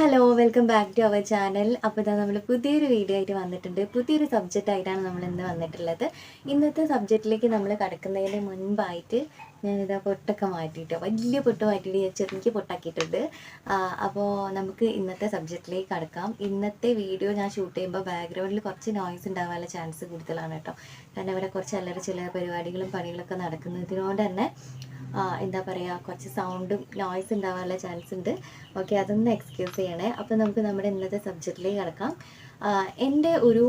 Hello welcome back to our channel. അപ്പോൾ ഇതാ നമ്മൾ പുതിയൊരു വീഡിയോ ആയിട്ട് വന്നിട്ടുണ്ട്. പുതിയൊരു സബ്ജക്റ്റ് ആയിട്ടാണ് നമ്മൾ ഇന്ന് വന്നിട്ടുള്ളത്. ഇന്നത്തെ സബ്ജക്റ്റിലേക്ക് നമ്മൾ കടക്കുന്നതിന് മുൻപായിട്ട് ഞാനിതാ പൊട്ടൊക്കെ മാറ്റിയിട്ട് വലിയ പൊട്ട് മാറ്റിയിട്ട് ഞാൻ ചെറിയ പൊട്ടാക്കിയിട്ടുണ്ട്. അപ്പോൾ നമുക്ക് ഇന്നത്തെ സബ്ജക്റ്റിലേക്ക് കടക്കാം. ഇന്നത്തെ വീഡിയോ ഞാൻ ഷൂട്ട് ചെയ്യുമ്പോൾ ബാക്ക്ഗ്രൗണ്ടിൽ കുറച്ച് നോയ്സ് ഉണ്ടാകാനുള്ള ചാൻസ് കൂടുതലാണ് കേട്ടോ. കാരണം ഇവിടെ കുറച്ച് അല്ലറ ചില്ലറ പരിപാടികളും പണികളൊക്കെ നടക്കുന്നതിനോട് തന്നെ എന്താ പറയുക, കുറച്ച് സൗണ്ടും നോയ്സ് ഉണ്ടാകാനുള്ള ചാൻസ് ഉണ്ട്. ഓക്കെ, അതൊന്ന് എക്സ്ക്യൂസ് ചെയ്യണേ. അപ്പോൾ നമുക്ക് നമ്മുടെ ഇന്നത്തെ സബ്ജക്റ്റിലേക്ക് കിടക്കാം. എൻ്റെ ഒരു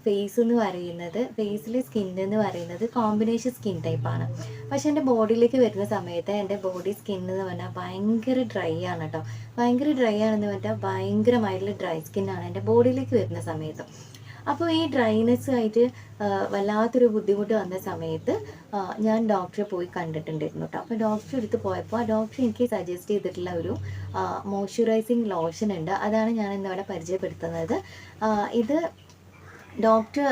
ഫേസ് എന്ന് പറയുന്നത്, ഫേസിലെ സ്കിൻ എന്ന് പറയുന്നത് കോമ്പിനേഷൻ സ്കിൻ ടൈപ്പാണ്. പക്ഷെ എൻ്റെ ബോഡിയിലേക്ക് വരുന്ന സമയത്ത് എൻ്റെ ബോഡി സ്കിൻ എന്ന് പറഞ്ഞാൽ ഭയങ്കര ഡ്രൈ ആണ് കേട്ടോ. ഭയങ്കര ഡ്രൈ ആണെന്ന് പറഞ്ഞാൽ ഭയങ്കരമായിട്ടുള്ള ഡ്രൈ സ്കിന്നാണ് എൻ്റെ ബോഡിയിലേക്ക് വരുന്ന സമയത്ത്. അപ്പോൾ ഈ ഡ്രൈനെസ് ആയിട്ട് വല്ലാത്തൊരു ബുദ്ധിമുട്ട് വന്ന സമയത്ത് ഞാൻ ഡോക്ടറെ പോയി കണ്ടിട്ടുണ്ടായിരുന്നു കേട്ടോ. അപ്പോൾ ഡോക്ടറെ അടുത്ത് പോയപ്പോൾ ആ ഡോക്ടർ എനിക്ക് സജസ്റ്റ് ചെയ്തിട്ടുള്ള ഒരു മോയ്സ്ചറൈസിങ് ലോഷൻ ഉണ്ട്. അതാണ് ഞാൻ ഇന്നിവിടെ പരിചയപ്പെടുത്തുന്നത്. ഇത് ഡോക്ടർ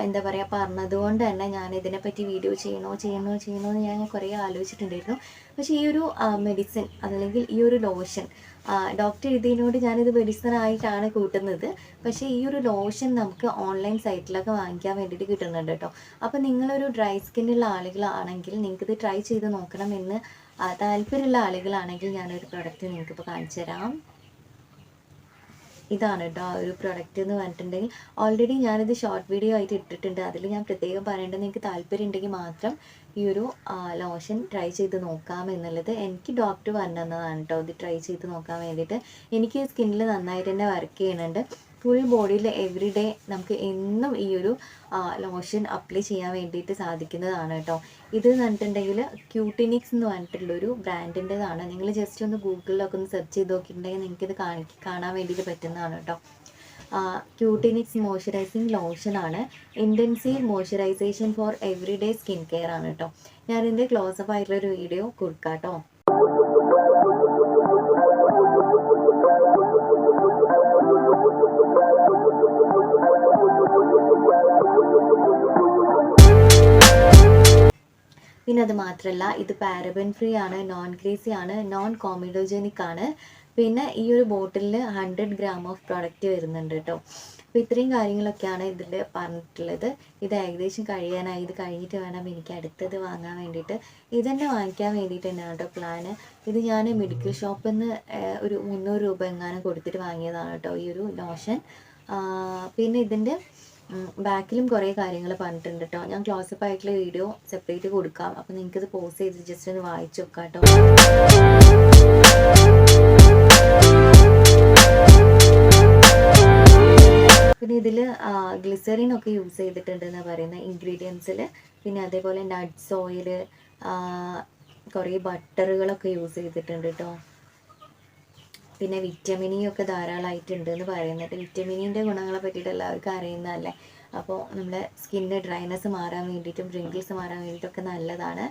എന്താ പറയുക പറഞ്ഞതുകൊണ്ട് തന്നെ ഞാൻ ഇതിനെപ്പറ്റി വീഡിയോ ചെയ്യണോ എന്ന് ഞാൻ കുറേ ആലോചിച്ചിട്ടുണ്ടായിരുന്നു. പക്ഷേ ഈ ഒരു മെഡിസിൻ അതല്ലെങ്കിൽ ഈ ഒരു ലോഷൻ ഡോക്ടർ ഇതിനോട് ഞാനിത് മെഡിസിൻ ആയിട്ടാണ് കൂട്ടുന്നത്. പക്ഷേ ഈ ഒരു ലോഷൻ നമുക്ക് ഓൺലൈൻ സൈറ്റിലൊക്കെ വാങ്ങിക്കാൻ വേണ്ടിയിട്ട് കിട്ടുന്നുണ്ട് കേട്ടോ. അപ്പോൾ നിങ്ങളൊരു ഡ്രൈ സ്കിന്നുള്ള ആളുകളാണെങ്കിൽ നിങ്ങൾക്കിത് ട്രൈ ചെയ്ത് നോക്കണം എന്ന് താല്പര്യമുള്ള ആളുകളാണെങ്കിൽ ഞാനൊരു പ്രൊഡക്റ്റ് നിങ്ങൾക്കിപ്പോൾ കാണിച്ചു തരാം. ഇതാണ് കേട്ടോ ആ ഒരു പ്രൊഡക്റ്റ് എന്ന് പറഞ്ഞിട്ടുണ്ടെങ്കിൽ. ഓൾറെഡി ഞാനിത് ഷോർട്ട് വീഡിയോ ആയിട്ട് ഇട്ടിട്ടുണ്ട്. അതിൽ ഞാൻ പ്രത്യേകം പറയേണ്ടത്, നിങ്ങൾക്ക് താല്പര്യം ഉണ്ടെങ്കിൽ മാത്രം ഈ ഒരു ലോഷൻ ട്രൈ ചെയ്ത് നോക്കാം എന്നുള്ളത് എനിക്ക് ഡോക്ടർ പറഞ്ഞു തന്നതാണ് കേട്ടോ. ഇത് ട്രൈ ചെയ്ത് നോക്കാൻ വേണ്ടിയിട്ട്. എനിക്ക് സ്കിന്നിൽ നന്നായിട്ട് തന്നെ വർക്ക് ചെയ്യുന്നുണ്ട്. ഫുൾ ബോഡിയിൽ എവറി ഡേ നമുക്ക് എന്നും ഈ ഒരു ലോഷൻ അപ്ലൈ ചെയ്യാൻ വേണ്ടിയിട്ട് സാധിക്കുന്നതാണ് കേട്ടോ. ഇത് പറഞ്ഞിട്ടുണ്ടെങ്കിൽ ക്യൂട്ടിനിക്സ് എന്ന് പറഞ്ഞിട്ടുള്ളൊരു ബ്രാൻഡിൻ്റെതാണ്. നിങ്ങൾ ജസ്റ്റ് ഒന്ന് ഗൂഗിളിലൊക്കെ ഒന്ന് സെർച്ച് ചെയ്ത് നോക്കിയിട്ടുണ്ടെങ്കിൽ നിങ്ങൾക്കിത് കാണാൻ വേണ്ടിയിട്ട് പറ്റുന്നതാണ് കേട്ടോ. ക്യൂട്ടിനിക്സ് മോയ്സ്ചറൈസിങ് ലോഷനാണ്. Intensive moisturisation for every day skin care ആണ് കേട്ടോ. ഞാനിതിൻ്റെ ക്ലോസപ്പ് ആയിട്ടുള്ളൊരു വീഡിയോ കൊടുക്കാം കേട്ടോ. പിന്നെ അത് മാത്രമല്ല, ഇത് പാരബൻ ഫ്രീ ആണ്, നോൺ ഗ്രീസി ആണ്, നോൺ കോമിഡോജനിക് ആണ്. പിന്നെ ഈ ഒരു ബോട്ടിലിൽ 100 ഗ്രാം ഓഫ് പ്രൊഡക്റ്റ് വരുന്നുണ്ട് കേട്ടോ. അപ്പോൾ ഇത്രയും കാര്യങ്ങളൊക്കെയാണ് ഇതിൽ പറഞ്ഞിട്ടുള്ളത്. ഇത് ഏകദേശം കഴിയാനായി. ഇത് കഴിഞ്ഞിട്ട് വേണം എനിക്ക് അടുത്തത് വാങ്ങാൻ വേണ്ടിയിട്ട്. ഇതന്നെ വാങ്ങിക്കാൻ വേണ്ടിയിട്ട് തന്നെയാണ് കേട്ടോ പ്ലാന്. ഇത് ഞാൻ മെഡിക്കൽ ഷോപ്പിൽ നിന്ന് ഒരു 300 രൂപ എങ്ങാനും കൊടുത്തിട്ട് വാങ്ങിയതാണ് കേട്ടോ ഈ ഒരു ലോഷൻ. പിന്നെ ഇതിൻ്റെ ബാക്കിലും കുറേ കാര്യങ്ങൾ പറഞ്ഞിട്ടുണ്ട് കേട്ടോ. ഞാൻ ക്ലോസപ്പ് ആയിട്ടുള്ള വീഡിയോ സെപ്പറേറ്റ് കൊടുക്കാം. അപ്പോൾ നിങ്ങൾക്കിത് പോസ് ചെയ്ത് ജസ്റ്റ് ഒന്ന് വായിച്ചു നോക്കാം കേട്ടോ. പിന്നെ ഇതിൽ ഗ്ലിസറിൻ ഒക്കെ യൂസ് ചെയ്തിട്ടുണ്ടെന്ന് പറയുന്ന ഇൻഗ്രീഡിയൻസിൽ. പിന്നെ അതേപോലെ നട്ട്സ് ഓയിൽ, കുറേ ബട്ടറുകളൊക്കെ യൂസ് ചെയ്തിട്ടുണ്ട് കേട്ടോ. പിന്നെ വിറ്റമിനിയൊക്കെ ധാരാളമായിട്ടുണ്ട് എന്ന് പറയുന്നുണ്ട്. വിറ്റമിനിൻ്റെ ഗുണങ്ങളെ പറ്റിയിട്ട് എല്ലാവർക്കും അറിയുന്നതല്ലേ. അപ്പോൾ നമ്മുടെ സ്കിന്നിൻ്റെ ഡ്രൈനെസ് മാറാൻ വേണ്ടിയിട്ടും റിങ്കിൾസ് മാറാൻ വേണ്ടിയിട്ടൊക്കെ നല്ലതാണ്.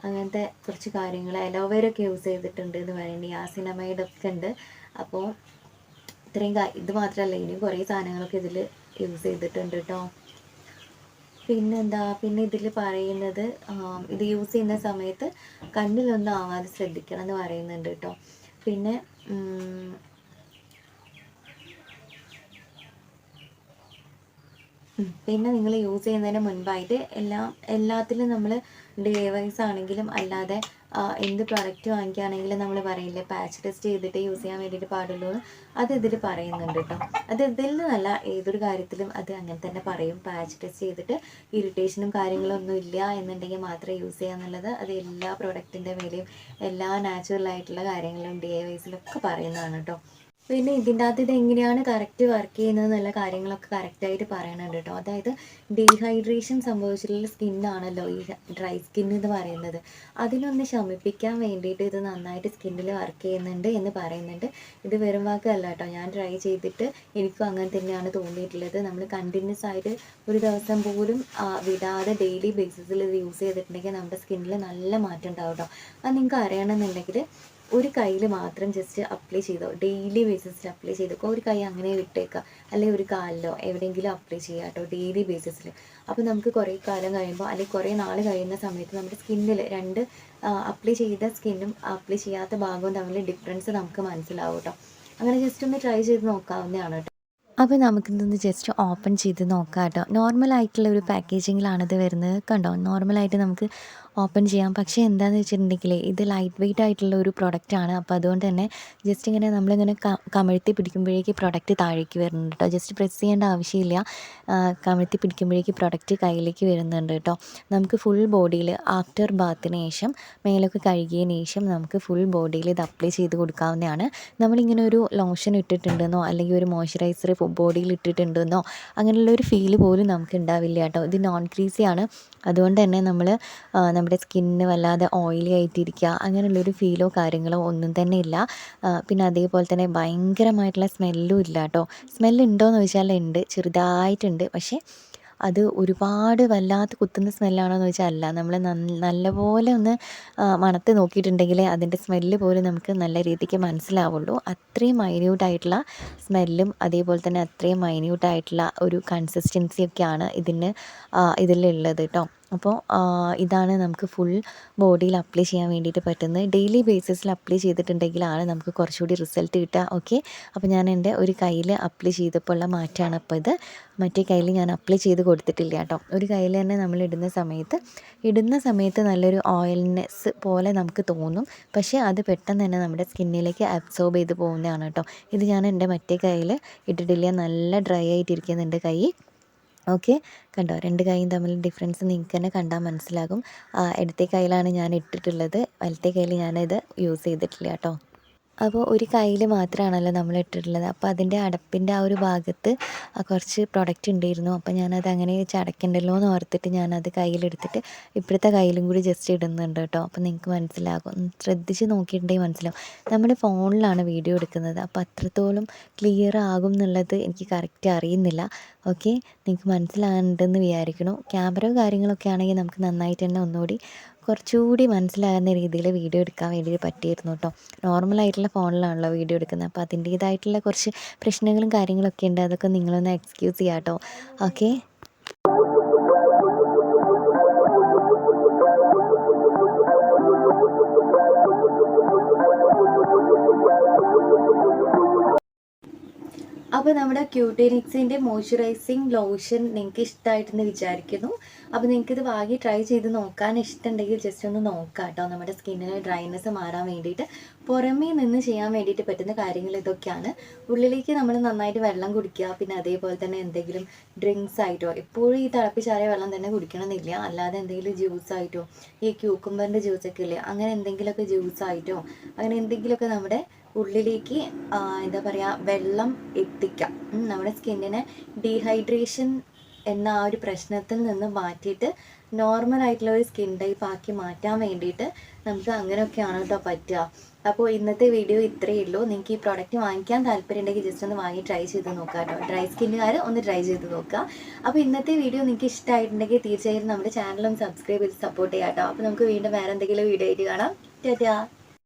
അങ്ങനത്തെ കുറച്ച് കാര്യങ്ങൾ. അലോവേരൊക്കെ യൂസ് ചെയ്തിട്ടുണ്ട് എന്ന് പറയുന്നത്. യാസിനമൈഡൊക്കെ ഉണ്ട്. അപ്പോൾ ഇത്രയും ഇത് മാത്രമല്ല, ഇനിയും കുറേ സാധനങ്ങളൊക്കെ ഇതിൽ യൂസ് ചെയ്തിട്ടുണ്ട് കേട്ടോ. പിന്നെന്താ, പിന്നെ ഇതിൽ പറയുന്നത് ഇത് യൂസ് ചെയ്യുന്ന സമയത്ത് കണ്ണിലൊന്നും ആവാതെ ശ്രദ്ധിക്കണം എന്ന് പറയുന്നുണ്ട് കേട്ടോ. പിന്നെ നിങ്ങൾ യൂസ് ചെയ്യുന്നതിന് മുൻപായിട്ട് എല്ലാത്തിലും നമ്മൾ DIYs ആണെങ്കിലും അല്ലാതെ എന്ത് പ്രൊഡക്റ്റ് വാങ്ങിക്കുകയാണെങ്കിലും നമ്മൾ പറയില്ലേ പാച്ച് ടെസ്റ്റ് ചെയ്തിട്ട് യൂസ് ചെയ്യാൻ വേണ്ടിയിട്ട് പാടുള്ളൂ. അത് ഇതിൽ പറയുന്നുണ്ട് കേട്ടോ. അത് ഇതിൽ നിന്നല്ല, ഏതൊരു കാര്യത്തിലും അത് അങ്ങനെ തന്നെ പറയും. പാച്ച് ടെസ്റ്റ് ചെയ്തിട്ട് ഇറിറ്റേഷനും കാര്യങ്ങളൊന്നും ഇല്ല എന്നുണ്ടെങ്കിൽ മാത്രമേ യൂസ് ചെയ്യാന്നുള്ളത്. അത് എല്ലാ പ്രൊഡക്റ്റിൻ്റെ മേലെയും എല്ലാ നാച്ചുറൽ ആയിട്ടുള്ള കാര്യങ്ങളും DIYസിലൊക്കെ പറയുന്നതാണ് കേട്ടോ. പിന്നെ ഇതിൻ്റെ അകത്ത് ഇത് എങ്ങനെയാണ് കറക്റ്റ് വർക്ക് ചെയ്യുന്നത് എന്നുള്ള കാര്യങ്ങളൊക്കെ കറക്റ്റായിട്ട് പറയണുണ്ട് കേട്ടോ. അതായത് ഡീഹൈഡ്രേഷൻ സംഭവിച്ചിട്ടുള്ള സ്കിന്നാണല്ലോ ഈ ഡ്രൈ സ്കിൻ എന്ന് പറയുന്നത്. അതിനൊന്ന് ശമിപ്പിക്കാൻ വേണ്ടിയിട്ട് ഇത് നന്നായിട്ട് സ്കിന്നിൽ വർക്ക് ചെയ്യുന്നുണ്ട് എന്ന് പറയുന്നുണ്ട്. ഇത് വെറും വാക്കല്ല കേട്ടോ. ഞാൻ ട്രൈ ചെയ്തിട്ട് എനിക്കും അങ്ങനെ തന്നെയാണ് തോന്നിയിട്ടുള്ളത്. നമ്മൾ കണ്ടിന്യൂസ് ആയിട്ട് ഒരു ദിവസം പോലും വിടാതെ ഡെയിലി ബേസിസിൽ ഇത് യൂസ് ചെയ്തിട്ടുണ്ടെങ്കിൽ നമ്മുടെ സ്കിന്നിൽ നല്ല മാറ്റം ഉണ്ടാവും കേട്ടോ. അത് നിങ്ങൾക്ക് അറിയണമെന്നുണ്ടെങ്കിൽ ഒരു കയ്യിൽ മാത്രം ജസ്റ്റ് അപ്ലൈ ചെയ്തോ, ഡെയിലി ബേസിസിൽ അപ്ലൈ ചെയ്തോ. ഒരു കൈ അങ്ങനെ വിട്ടേക്കുക, അല്ലെങ്കിൽ ഒരു കാലിലോ എവിടെയെങ്കിലും അപ്ലൈ ചെയ്യുക കേട്ടോ ഡെയിലി ബേസിസിൽ. അപ്പോൾ നമുക്ക് കുറേ കാലം കഴിയുമ്പോൾ അല്ലെങ്കിൽ കുറേ നാൾ കഴിയുന്ന സമയത്ത് നമ്മുടെ സ്കിന്നിൽ അപ്ലൈ ചെയ്ത സ്കിന്നും അപ്ലൈ ചെയ്യാത്ത ഭാഗവും തമ്മിൽ ഡിഫറൻസ് നമുക്ക് മനസ്സിലാവും കേട്ടോ. അങ്ങനെ ജസ്റ്റ് ഒന്ന് ട്രൈ ചെയ്ത് നോക്കാവുന്നതാണ് കേട്ടോ. അപ്പോൾ നമുക്കിതൊന്ന് ജസ്റ്റ് ഓപ്പൺ ചെയ്ത് നോക്കാം കേട്ടോ. നോർമലായിട്ടുള്ള ഒരു പാക്കേജിങ്ങിലാണിത് വരുന്നത്. കണ്ടോ, നോർമലായിട്ട് നമുക്ക് ഓപ്പൺ ചെയ്യാം. പക്ഷേ എന്താണെന്ന് വെച്ചിട്ടുണ്ടെങ്കിൽ ഇത് ലൈറ്റ് വെയ്റ്റ് ആയിട്ടുള്ള ഒരു പ്രൊഡക്റ്റാണ്. അപ്പോൾ അതുകൊണ്ട് തന്നെ ജസ്റ്റ് ഇങ്ങനെ നമ്മളിങ്ങനെ കമഴ്ത്തി പിടിക്കുമ്പോഴേക്ക് പ്രൊഡക്റ്റ് താഴേക്ക് വരുന്നുണ്ട് കേട്ടോ. ജസ്റ്റ് പ്രസ് ചെയ്യേണ്ട ആവശ്യമില്ല. കമഴ്ത്തി പിടിക്കുമ്പോഴേക്ക് പ്രൊഡക്റ്റ് കയ്യിലേക്ക് വരുന്നുണ്ട് കേട്ടോ. നമുക്ക് ഫുൾ ബോഡിയിൽ ആഫ്റ്റർ ബാത്തിന് ശേഷം മേലൊക്കെ കഴുകിയതിന് ശേഷം നമുക്ക് ഫുൾ ബോഡിയിൽ ഇത് അപ്ലൈ ചെയ്ത് കൊടുക്കാവുന്നതാണ്. നമ്മളിങ്ങനെ ഒരു ലോഷൻ ഇട്ടിട്ടുണ്ടെന്നോ അല്ലെങ്കിൽ ഒരു മോയ്സ്ചറൈസർ ബോഡിയിൽ ഇട്ടിട്ടുണ്ടെന്നോ അങ്ങനെയുള്ളൊരു ഫീല് പോലും നമുക്ക് ഉണ്ടാവില്ല കേട്ടോ. ഇത് നോൺ ക്രീസിയാണ്. അതുകൊണ്ട് തന്നെ നമ്മുടെ സ്കിന്നിന് വല്ലാതെ ഓയിലി ആയിട്ടിരിക്കുക അങ്ങനെയുള്ളൊരു ഫീലോ കാര്യങ്ങളോ ഒന്നും തന്നെ ഇല്ല. പിന്നെ അതേപോലെ തന്നെ ഭയങ്കരമായിട്ടുള്ള സ്മെല്ലും ഇല്ല കേട്ടോ. സ്മെല്ലുണ്ടോയെന്ന് ചോദിച്ചാൽ ഉണ്ട്, ചെറുതായിട്ടുണ്ട്. പക്ഷേ അത് ഒരുപാട് വല്ലാത്ത കുത്തുന്ന സ്മെല്ലാണോ എന്ന് ചോദിച്ചാൽ അല്ല. നമ്മൾ നല്ലപോലെ ഒന്ന് മണത്ത് നോക്കിയിട്ടുണ്ടെങ്കിൽ അതിൻ്റെ സ്മെല്ല് പോലും നമുക്ക് നല്ല രീതിക്ക് മനസ്സിലാവുള്ളൂ. അത്രയും മൈന്യൂട്ടായിട്ടുള്ള സ്മെല്ലും അതേപോലെ തന്നെ അത്രയും മൈന്യൂട്ടായിട്ടുള്ള ഒരു കൺസിസ്റ്റൻസിയൊക്കെയാണ് ഇതിലുള്ളത് കേട്ടോ. അപ്പോൾ ഇതാണ് നമുക്ക് ഫുൾ ബോഡിയിൽ അപ്ലൈ ചെയ്യാൻ വേണ്ടിയിട്ട് പറ്റുന്നത്. ഡെയിലി ബേസിസിൽ അപ്ലൈ ചെയ്തിട്ടുണ്ടെങ്കിലാണ് നമുക്ക് കുറച്ചുകൂടി റിസൾട്ട് കിട്ടുക. ഓക്കെ, അപ്പോൾ ഞാൻ എൻ്റെ ഒരു കയ്യിൽ അപ്ലൈ ചെയ്തപ്പോൾ ഉള്ള മാറ്റമാണ് അപ്പോൾ ഇത്. മറ്റേ കയ്യിൽ ഞാൻ അപ്ലൈ ചെയ്ത് കൊടുത്തിട്ടില്ല കേട്ടോ. ഒരു കയ്യിൽ തന്നെ നമ്മൾ ഇടുന്ന സമയത്ത് നല്ലൊരു ഓയിൽനെസ് പോലെ നമുക്ക് തോന്നും. പക്ഷേ അത് പെട്ടെന്ന് തന്നെ നമ്മുടെ സ്കിന്നിലേക്ക് അബ്സോർബ് ചെയ്ത് പോകുന്നതാണ് കേട്ടോ. ഇത് ഞാൻ എൻ്റെ മറ്റേ കയ്യിൽ ഇട്ടിട്ടില്ല. നല്ല ഡ്രൈ ആയിട്ടിരിക്കുന്നുണ്ട് കൈ. ഓക്കെ, കണ്ടോ, രണ്ട് കൈയും തമ്മിൽ ഡിഫറൻസ് നിങ്ങൾക്ക് തന്നെ കണ്ടാൽ മനസ്സിലാകും. ഇടത്തെ കയ്യിലാണ് ഞാൻ ഇട്ടിട്ടുള്ളത്, വലത്തെ കയ്യിൽ ഞാനിത് യൂസ് ചെയ്തിട്ടില്ല കേട്ടോ. അപ്പോൾ ഒരു കയ്യിൽ മാത്രമാണല്ലോ നമ്മൾ ഇട്ടിട്ടുള്ളത്. അപ്പോൾ അതിൻ്റെ അടപ്പിൻ്റെ ആ ഒരു ഭാഗത്ത് കുറച്ച് പ്രൊഡക്റ്റ് ഉണ്ടായിരുന്നു. അപ്പോൾ ഞാനത് അങ്ങനെ വെച്ച് അടയ്ക്കണ്ടല്ലോ എന്ന് ഓർത്തിട്ട് ഞാനത് കയ്യിലെടുത്തിട്ട് ഇപ്പോഴത്തെ കയ്യിലും കൂടി ജസ്റ്റ് ഇടുന്നുണ്ട് കേട്ടോ. അപ്പോൾ നിങ്ങൾക്ക് മനസ്സിലാകും, ശ്രദ്ധിച്ച് നോക്കിയിട്ടുണ്ടെങ്കിൽ മനസ്സിലാവും. നമ്മുടെ ഫോണിലാണ് വീഡിയോ എടുക്കുന്നത്, അപ്പോൾ അത്രത്തോളം ക്ലിയർ ആകും എന്നുള്ളത് എനിക്ക് കറക്റ്റ് അറിയുന്നില്ല. ഓക്കെ, നിങ്ങൾക്ക് മനസ്സിലാകുന്നുണ്ടെന്ന് വിചാരിക്കുന്നു. ക്യാമറ കാര്യങ്ങളൊക്കെ ആണെങ്കിൽ നമുക്ക് നന്നായിട്ട് തന്നെ ഒന്നുകൂടി കുറച്ചുകൂടി മനസ്സിലാകുന്ന രീതിയിൽ വീഡിയോ എടുക്കാൻ വേണ്ടി പറ്റിയിരുന്നു കേട്ടോ. നോർമലായിട്ടുള്ള ഫോണിലാണല്ലോ വീഡിയോ എടുക്കുന്നത്, അപ്പോൾ അതിൻ്റേതായിട്ടുള്ള കുറച്ച് പ്രശ്നങ്ങളും കാര്യങ്ങളൊക്കെ ഉണ്ട്. അതൊക്കെ നിങ്ങളൊന്ന് എക്സ്ക്യൂസ് ചെയ്യാം കേട്ടോ. ഓക്കെ, അപ്പോൾ നമ്മുടെ ക്യൂട്ടേനിക്സിൻ്റെ മോയ്സ്ചറൈസിങ് ലോഷൻ നിങ്ങൾക്ക് ഇഷ്ടമായിട്ടെന്ന് വിചാരിക്കുന്നു. അപ്പോൾ നിങ്ങൾക്കിത് വാങ്ങി ട്രൈ ചെയ്ത് നോക്കാൻ ഇഷ്ടമുണ്ടെങ്കിൽ ജസ്റ്റ് ഒന്ന് നോക്കാം കേട്ടോ. നമ്മുടെ സ്കിന്നിന് ഡ്രൈനെസ് മാറാൻ വേണ്ടിയിട്ട് പുറമേ നിന്ന് ചെയ്യാൻ വേണ്ടിയിട്ട് പറ്റുന്ന കാര്യങ്ങൾ ഇതൊക്കെയാണ്. ഉള്ളിലേക്ക് നമ്മൾ നന്നായിട്ട് വെള്ളം കുടിക്കുക. പിന്നെ അതേപോലെ തന്നെ എന്തെങ്കിലും ഡ്രിങ്ക്സ് ആയിട്ടോ, എപ്പോഴും ഈ തിളപ്പിച്ചാറിയ വെള്ളം തന്നെ കുടിക്കണമെന്നില്ല. അല്ലാതെ എന്തെങ്കിലും ജ്യൂസായിട്ടോ, ഈ ക്യൂക്കുംബറിൻ്റെ ജ്യൂസൊക്കെ ഇല്ലേ, അങ്ങനെ എന്തെങ്കിലുമൊക്കെ ജ്യൂസായിട്ടോ അങ്ങനെ എന്തെങ്കിലുമൊക്കെ നമ്മുടെ ഉള്ളിലേക്ക് എന്താ പറയുക, വെള്ളം എത്തിക്കാം. നമ്മുടെ സ്കിന്നിനെ ഡീഹൈഡ്രേഷൻ എന്ന ആ ഒരു പ്രശ്നത്തിൽ നിന്ന് മാറ്റിയിട്ട് നോർമലായിട്ടുള്ള ഒരു സ്കിൻ ടൈപ്പ് ആക്കി മാറ്റാൻ വേണ്ടിയിട്ട് നമുക്ക് അങ്ങനെയൊക്കെയാണ് കേട്ടോ പറ്റുക. അപ്പോൾ ഇന്നത്തെ വീഡിയോ ഇത്രയേ ഉള്ളൂ. നിങ്ങൾക്ക് ഈ പ്രോഡക്റ്റ് വാങ്ങിക്കാൻ താല്പര്യം ഉണ്ടെങ്കിൽ ജസ്റ്റ് ഒന്ന് വാങ്ങി ട്രൈ ചെയ്ത് നോക്കാം കേട്ടോ. ഡ്രൈ സ്കിന്നുകാർ ഒന്ന് ട്രൈ ചെയ്ത് നോക്കുക. അപ്പോൾ ഇന്നത്തെ വീഡിയോ നിങ്ങൾക്ക് ഇഷ്ടമായിട്ടുണ്ടെങ്കിൽ തീർച്ചയായും നമ്മുടെ ചാനലും സബ്സ്ക്രൈബ് ചെയ്ത് സപ്പോർട്ട് ചെയ്യാം കേട്ടോ. അപ്പോൾ നമുക്ക് വീണ്ടും വേറെ എന്തെങ്കിലും വീഡിയോ ആയിട്ട് കാണാം. ടാറ്റാ.